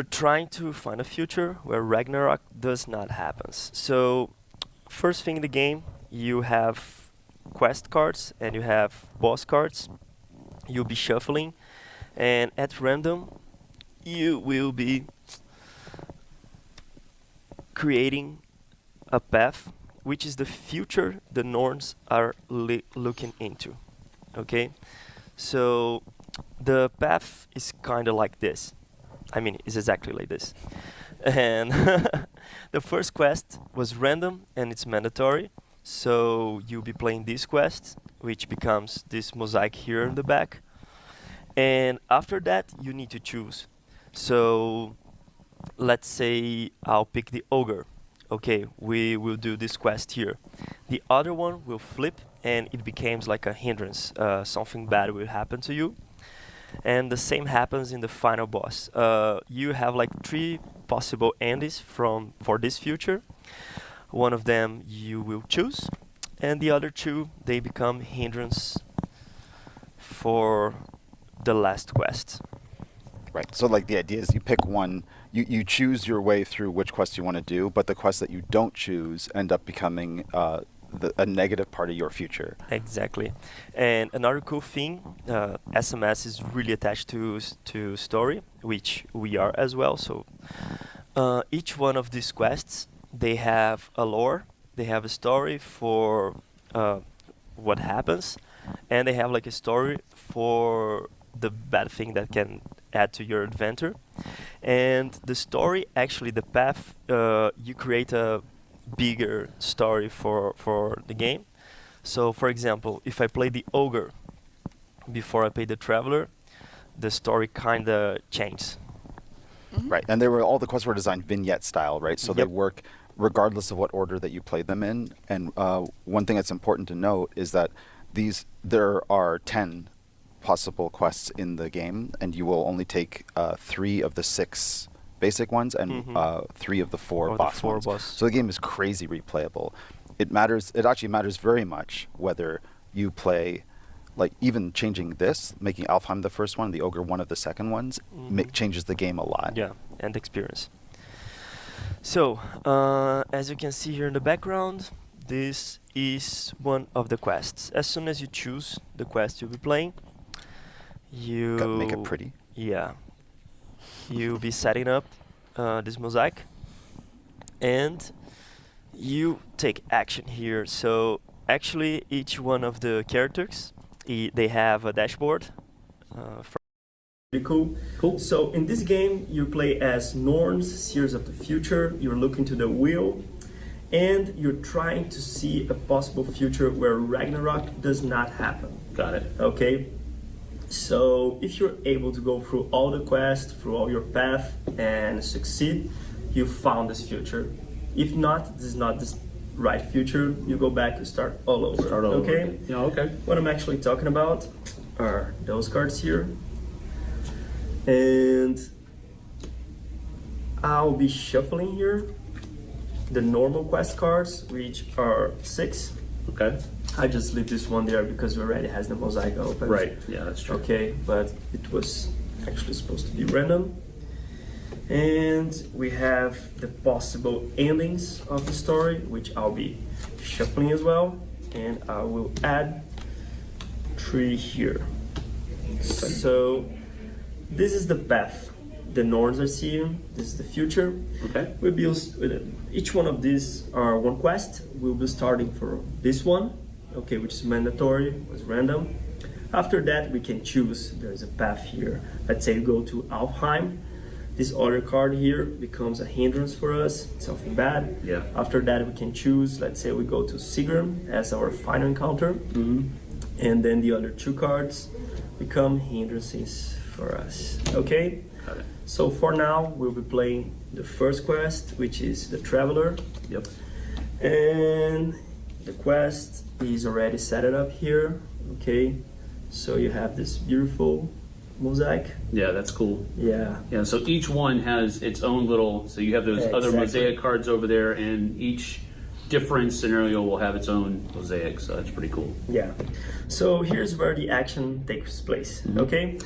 you're trying to find a future where Ragnarok does not happen. So, first thing in the game, you have quest cards and you have boss cards. You'll be shuffling, and at random, you will be creating a path, which is the future the Norns are looking into. Okay, so the path is kind of like this. I mean, it's exactly like this. And the first quest was random and it's mandatory. So you'll be playing this quest, which becomes this mosaic here in the back. And after that, you need to choose. So let's say I'll pick the ogre. Okay, we will do this quest here. The other one will flip and it becomes like a hindrance. Something bad will happen to you. And the same happens in the final boss. You have like 3 possible endings for this future. One of them you will choose, and the other 2 they become hindrance for the last quest. Right. So like the idea is you pick one, you choose your way through which quest you want to do, but the quests that you don't choose end up becoming a negative part of your future. Exactly. And another cool thing, SMS is really attached to story, which we are as well. So each one of these quests, they have a lore, they have a story for what happens, and they have like a story for the bad thing that can add to your adventure. And the story, actually the path, you create a bigger story for the game. So for example, if I play the ogre before I play the traveler, the story kind of changes. Right. And all the quests were designed vignette style, right? So they work regardless of what order that you play them in. And one thing that's important to note is that there are 10 possible quests in the game, and you will only take 3 of the 6 basic ones and 3 of the 4 boss ones. So the game is crazy replayable. It actually matters very much whether you play, like even changing this, making Alfheim the first one, the ogre one of the second ones, changes the game a lot. Yeah, and experience. So as you can see here in the background, this is one of the quests. As soon as you choose the quest you'll be playing, you gotta make it pretty. Yeah, you'll be setting up this mosaic, and you take action here. So actually, each one of the characters, they have a dashboard. Pretty cool. Cool. So in this game, you play as Norns, seers of the future. You're looking to the wheel, and you're trying to see a possible future where Ragnarok does not happen. Got it. Okay. So if you're able to go through all the quests, through all your path, and succeed, you found this future. If not, this is not this right future. You go back and start all over. Okay? Yeah, okay. What I'm actually talking about are those cards here. And I'll be shuffling here the normal quest cards, which are 6. Okay. I just leave this one there because it already has the mosaic open. Right, yeah, that's true. Okay, but it was actually supposed to be random. And we have the possible endings of the story, which I'll be shuffling as well. And I will add 3 here. So this is the path the Norns are seeing. This is the future. Okay. We'll be each one of these are one quest. We'll be starting for this one, okay, which is mandatory, was random. After that, we can choose. There's a path here. Let's say we go to Alfheim. This other card here becomes a hindrance for us, something bad. Yeah. After that, we can choose. Let's say we go to Sigrun as our final encounter, and then the other 2 cards become hindrances for us. Okay. Got it. So for now, we'll be playing the first quest, which is the Traveler. Yep. And the quest is already set it up here. Okay. So you have this beautiful mosaic. Yeah, that's cool. Yeah. Yeah, so each one has its own little, so you have those other mosaic cards over there, and each different scenario will have its own mosaic, so that's pretty cool. Yeah. So here's where the action takes place. Okay.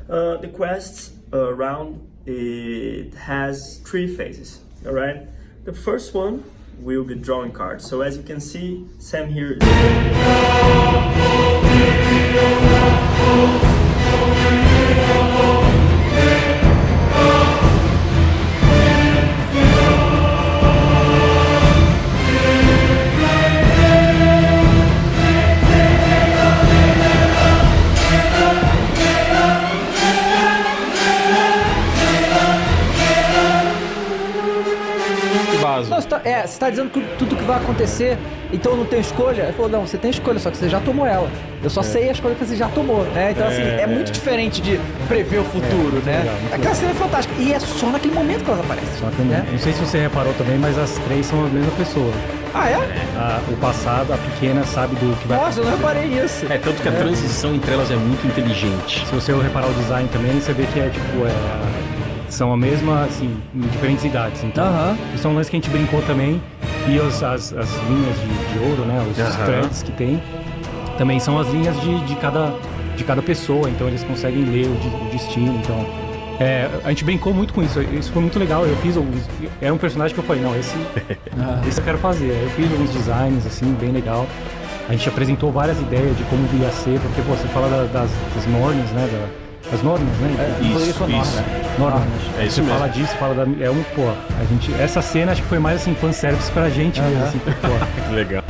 The quests around it has 3 phases, all right? The first one will be drawing cards. So as you can see, Sam here Não, você tá dizendo que tudo que vai acontecer, então eu não tenho escolha? Ele falou, não, você tem escolha, só que você já tomou ela. Eu só sei a escolha que você já tomou, né? Então, assim, é muito diferente de prever o futuro, né? legal, Aquela cena é fantástica. E é só naquele momento que elas aparecem. Só que não sei se você reparou também, mas as 3 são a mesma pessoa. Ah, é? O passado, a pequena sabe do que vai Nossa, eu não reparei nisso. Tanto que a transição entre elas é muito inteligente. Se você reparar o design também, você vê que são a mesma, assim, em diferentes idades. Então, isso é um lance que a gente brincou também. E as linhas de ouro, né? Os threads que tem, também são as linhas de cada pessoa. Então, eles conseguem ler o destino. Então, a gente brincou muito com isso. Isso foi muito legal. Era um personagem que eu falei, não, esse eu quero fazer. Eu fiz alguns designs, assim, bem legal. A gente apresentou várias ideias de como ia ser, porque, você fala das normas, né? As normas, né? Isso. Normas. É isso Você mesmo. fala disso, fala essa cena acho que foi mais assim, fanservice pra gente mesmo, assim, pô. Legal.